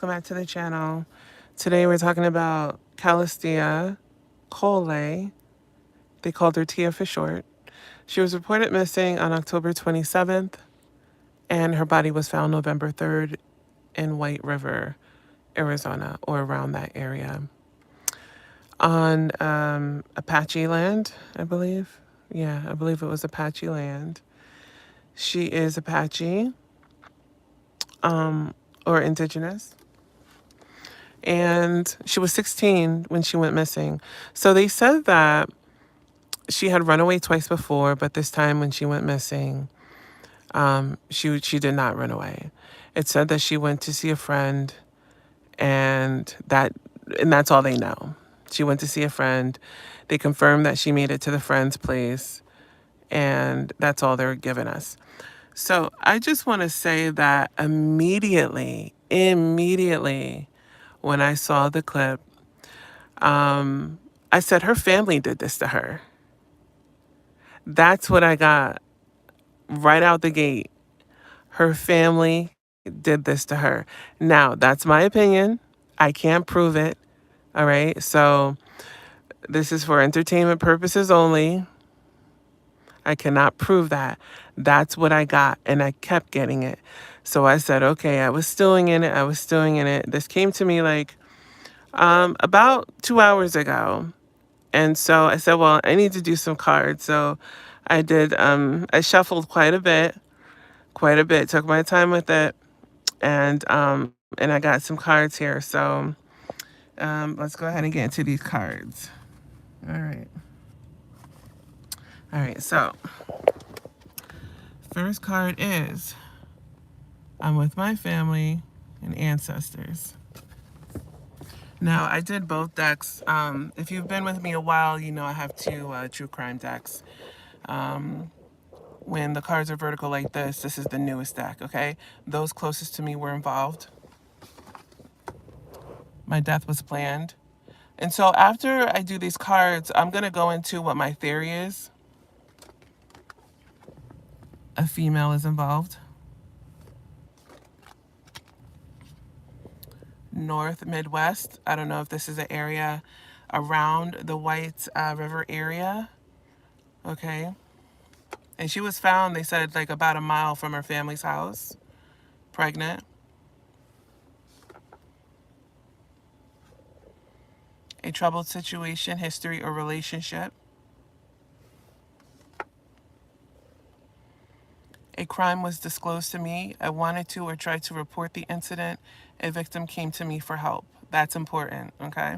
back to the channel. Today we're talking about Challistia Colelay. They called her Tia for short. She was reported missing on October 27th, and her body was found November 3rd in Whiteriver, Arizona, or around that area. On Apache land, I believe. Yeah, I believe it was Apache land. She is Apache, or indigenous. And she was 16 when she went missing. So they said that she had run away twice before, but this time when she went missing, she did not run away. It said that she went to see a friend, and that's all they know. She went to see a friend. They confirmed that she made it to the friend's place, and that's all they're giving us. So I just want to say that immediately, when I saw the clip, I said her family did this to her. That's what I got right out the gate. Her family did this to her. Now, that's my opinion. I can't prove it. All right. So this is for entertainment purposes only. I cannot prove that. That's what I got. And I kept getting it. So I said, okay, I was stewing in it. This came to me like about 2 hours ago. And so I said, well, I need to do some cards. So I did, I shuffled quite a bit, took my time with it. And I got some cards here. So let's go ahead and get into these cards. All right. All right. So first card is I'm with my family and ancestors. Now, I did both decks. If you've been with me a while, you know I have two true crime decks. When the cards are vertical like this is the newest deck, okay? Those closest to me were involved. My death was planned. And so after I do these cards, I'm going to go into what my theory is. A female is involved. North, Midwest. I don't know if this is an area around the Whiteriver area. Okay. And she was found, they said, like about a mile from her family's house, pregnant. A troubled situation, history, or relationship. A crime was disclosed to me. I wanted to or tried to report the incident. A victim came to me for help. That's important, okay?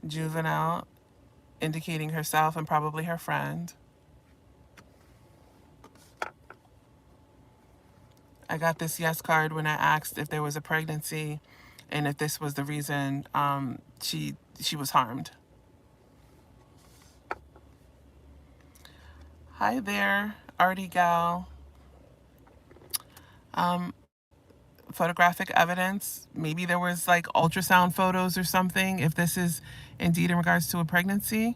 Juvenile, indicating herself and probably her friend. I got this yes card when I asked if there was a pregnancy and if this was the reason she was harmed. Hi there, Artie Gal. Photographic evidence. Maybe there was like ultrasound photos or something, if this is indeed in regards to a pregnancy.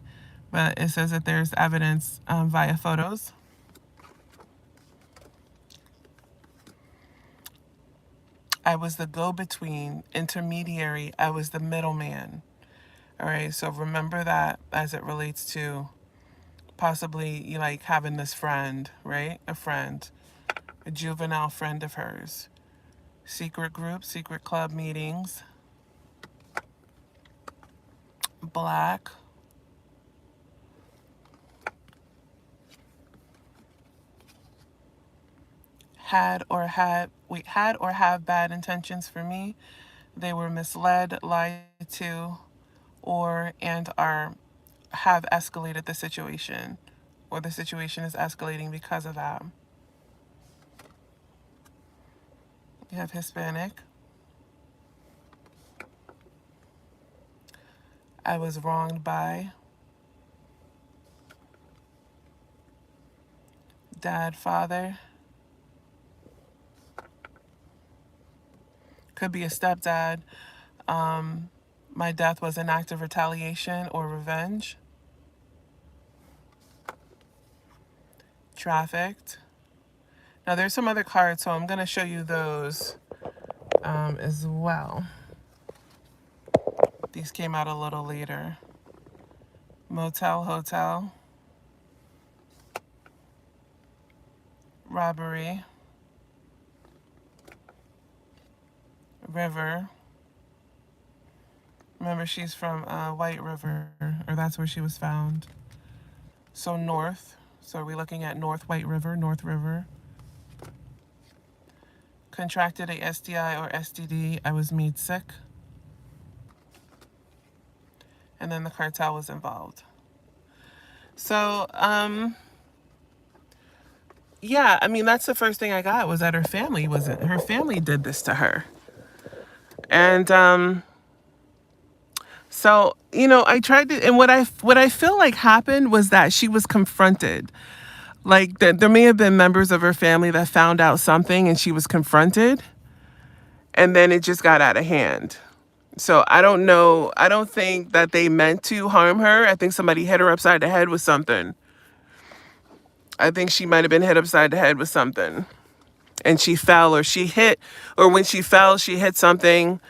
But it says that there's evidence via photos. I was the go-between, intermediary. I was the middleman. All right, so remember that as it relates to possibly you like having this friend, right? A friend, a juvenile friend of hers. Secret group, secret club meetings. Black. Had or have bad intentions for me. They were misled, lied to, or and are have escalated the situation, or the situation is escalating because of that. You have Hispanic. I was wronged by. Dad, father. Could be a stepdad. My death was an act of retaliation or revenge. Trafficked. Now there's some other cards, so I'm going to show you those as well. These came out a little later. Motel, hotel, robbery, river. Remember, she's from Whiteriver, or that's where she was found. So north. So are we looking at North Whiteriver, North River? Contracted a STI or STD. I was made sick. And then the cartel was involved. So, yeah, I mean, that's the first thing I got was that her family did this to her. And so, you know, I tried to, and what I feel like happened was that she was confronted. Like there may have been members of her family that found out something and she was confronted, and then it just got out of hand. So I don't know. I don't think that they meant to harm her. I think somebody hit her upside the head with something. I think she might have been hit upside the head with something. And she fell, or she hit, or when she fell, she hit something,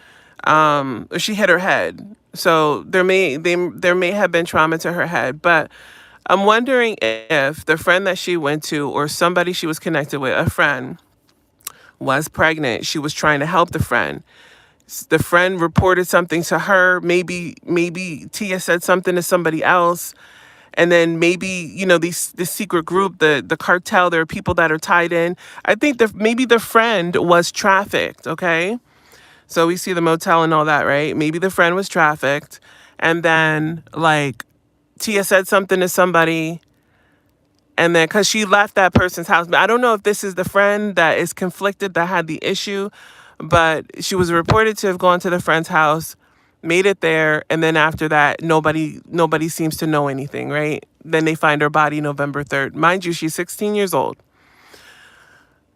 or she hit her head. So there may have been trauma to her head. But I'm wondering if the friend that she went to, or somebody she was connected with, a friend, was pregnant. She was trying to help the friend. The friend reported something to her. Maybe Tia said something to somebody else. And then maybe, you know, this secret group, the cartel, there are people that are tied in. I think that maybe the friend was trafficked, okay? So we see the motel and all that, right? Maybe the friend was trafficked. And then, like, Tia said something to somebody. And then, because she left that person's house. But I don't know if this is the friend that is conflicted that had the issue. But she was reported to have gone to the friend's house, made it there, and then after that, nobody seems to know anything, right? Then they find her body November 3rd. Mind you, she's 16 years old.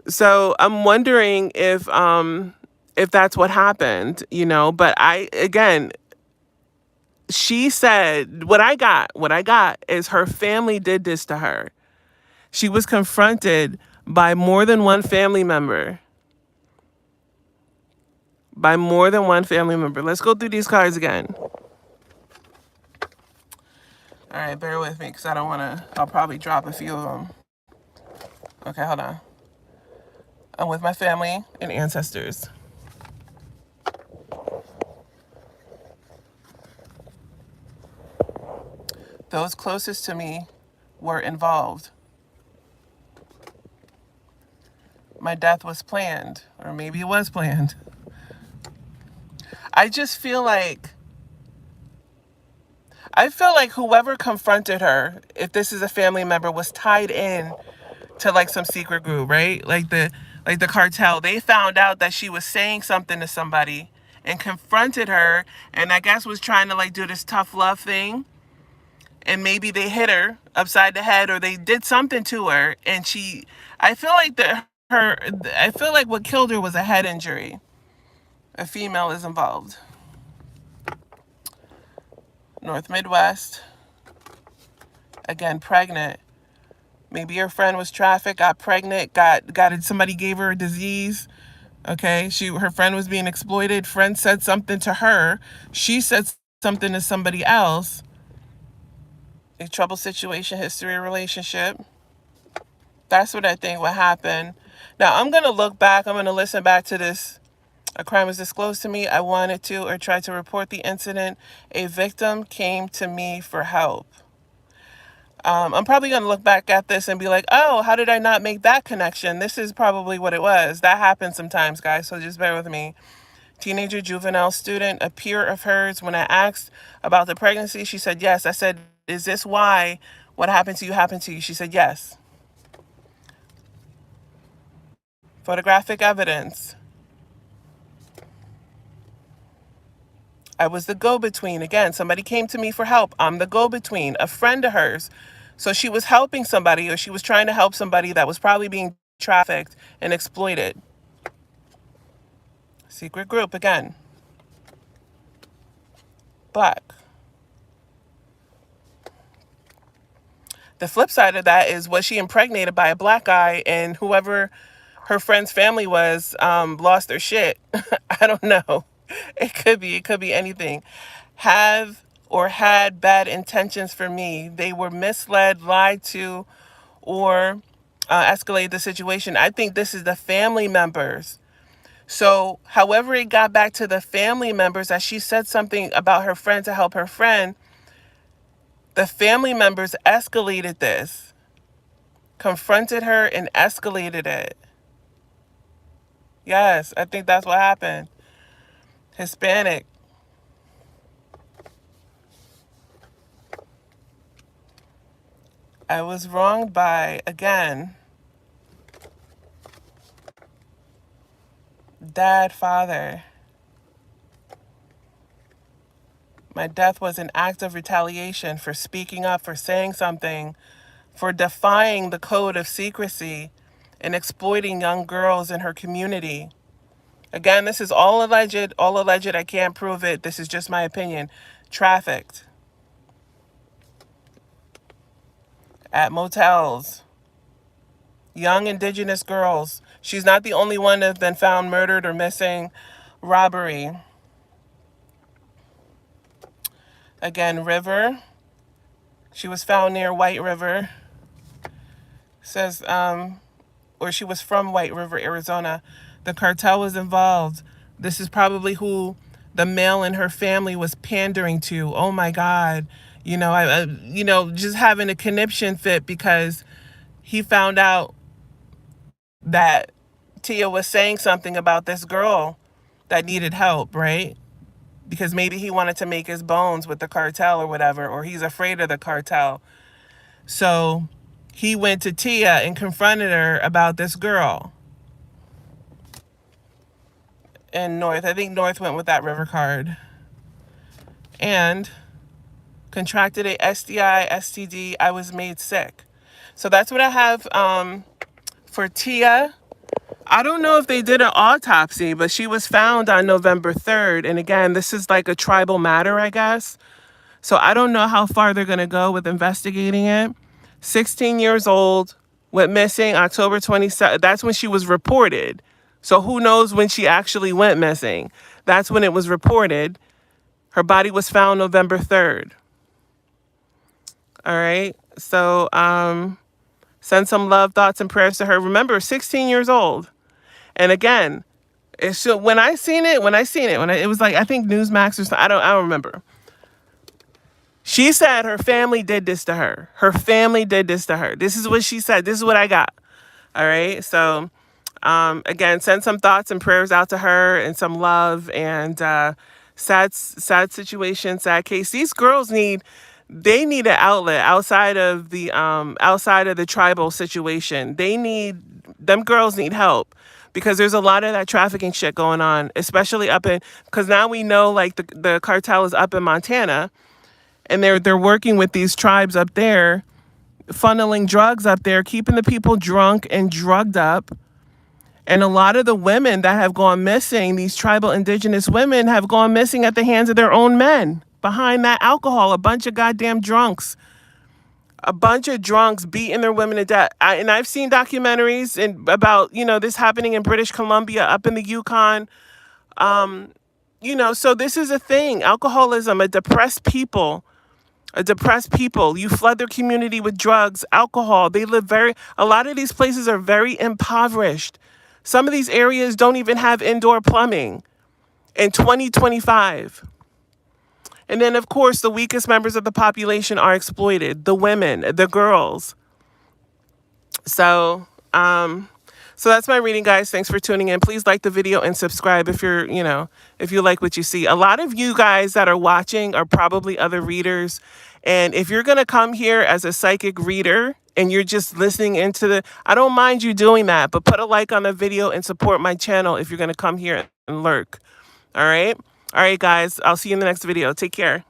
So I'm wondering if that's what happened, you know. But she said what I got is her family did this to her. She was confronted by more than one family member. Let's go through these cards again. All right, bear with me because I'll probably drop a few of them. Okay, hold on. I'm with my family and ancestors. Those closest to me were involved. My death was planned, or maybe it was planned. I feel like whoever confronted her, if this is a family member, was tied in to like some secret group, right? Like the cartel. They found out that she was saying something to somebody and confronted her, and I guess was trying to like do this tough love thing. And maybe they hit her upside the head, or they did something to her, and I feel like what killed her was a head injury. A female is involved. North Midwest. Again, pregnant. Maybe your friend was trafficked, got pregnant, somebody gave her a disease. Okay, her friend was being exploited. Friend said something to her. She said something to somebody else. A trouble situation, history, relationship. That's what I think what happened. Now I'm gonna look back. I'm gonna listen back to this. A crime was disclosed to me. I wanted to or tried to report the incident. A victim came to me for help. I'm probably going to look back at this and be like, oh, how did I not make that connection? This is probably what it was. That happens sometimes, guys, so just bear with me. Teenager, juvenile student, a peer of hers. When I asked about the pregnancy, she said yes. I said, is this why what happened to you happened to you? She said yes. Photographic evidence. I was the go-between. Again, somebody came to me for help. I'm the go-between, a friend of hers. So she was helping somebody, or she was trying to help somebody that was probably being trafficked and exploited. Secret group again. Black. The flip side of that is, was she impregnated by a black guy, and whoever her friend's family was lost their shit. I don't know. It could be anything. Have or had bad intentions for me. They were misled, lied to, or escalate the situation. I think this is the family members. So, however it got back to the family members, as she said something about her friend to help her friend, the family members escalated this, confronted her and escalated it. Yes, I think that's what happened. Hispanic. I was wronged by, again, dad, father. My death was an act of retaliation for speaking up, for saying something, for defying the code of secrecy and exploiting young girls in her community. Again, this is all alleged, all alleged. I can't prove it. This is just my opinion. Trafficked at motels. Young indigenous girls. She's not the only one to have been found murdered or missing. Robbery. Again, River. She was found near Whiteriver. Says, or she was from Whiteriver, Arizona. The cartel was involved. This is probably who the male in her family was pandering to. Oh my God. Just having a conniption fit because he found out that Tia was saying something about this girl that needed help, right? Because maybe he wanted to make his bones with the cartel or whatever, or he's afraid of the cartel. So he went to Tia and confronted her about this girl. And North, I think North went with that River card. And contracted a STI, STD. I was made sick. So that's what I have for Tia. I don't know if they did an autopsy, but she was found on November 3rd. And again, this is like a tribal matter, I guess. So I don't know how far they're going to go with investigating it. 16 years old, went missing October 27th. That's when she was reported. So who knows when she actually went missing? That's when it was reported. Her body was found November 3rd. All right. So send some love, thoughts, and prayers to her. Remember, 16 years old. And again, when I seen it, it was like, I think Newsmax or something. I don't remember. She said her family did this to her. Her family did this to her. This is what she said. This is what I got. All right. So, again, send some thoughts and prayers out to her and some love and sad situation, sad case. These girls need an outlet outside of the tribal situation. Them girls need help because there's a lot of that trafficking shit going on, especially because now we know like the cartel is up in Montana. And they're working with these tribes up there, funneling drugs up there, keeping the people drunk and drugged up. And a lot of the women that have gone missing, these tribal indigenous women, have gone missing at the hands of their own men behind that alcohol. A bunch of goddamn drunks. A bunch of drunks beating their women to death. And I've seen documentaries about, this happening in British Columbia, up in the Yukon. So this is a thing. Alcoholism, a depressed people. You flood their community with drugs, alcohol. A lot of these places are very impoverished. Some of these areas don't even have indoor plumbing in 2025. And then, of course, the weakest members of the population are exploited. The women, the girls. So that's my reading, guys. Thanks for tuning in. Please like the video and subscribe if if you like what you see. A lot of you guys that are watching are probably other readers. And if you're going to come here as a psychic reader and you're just listening I don't mind you doing that, but put a like on the video and support my channel if you're going to come here and lurk. All right. All right, guys. I'll see you in the next video. Take care.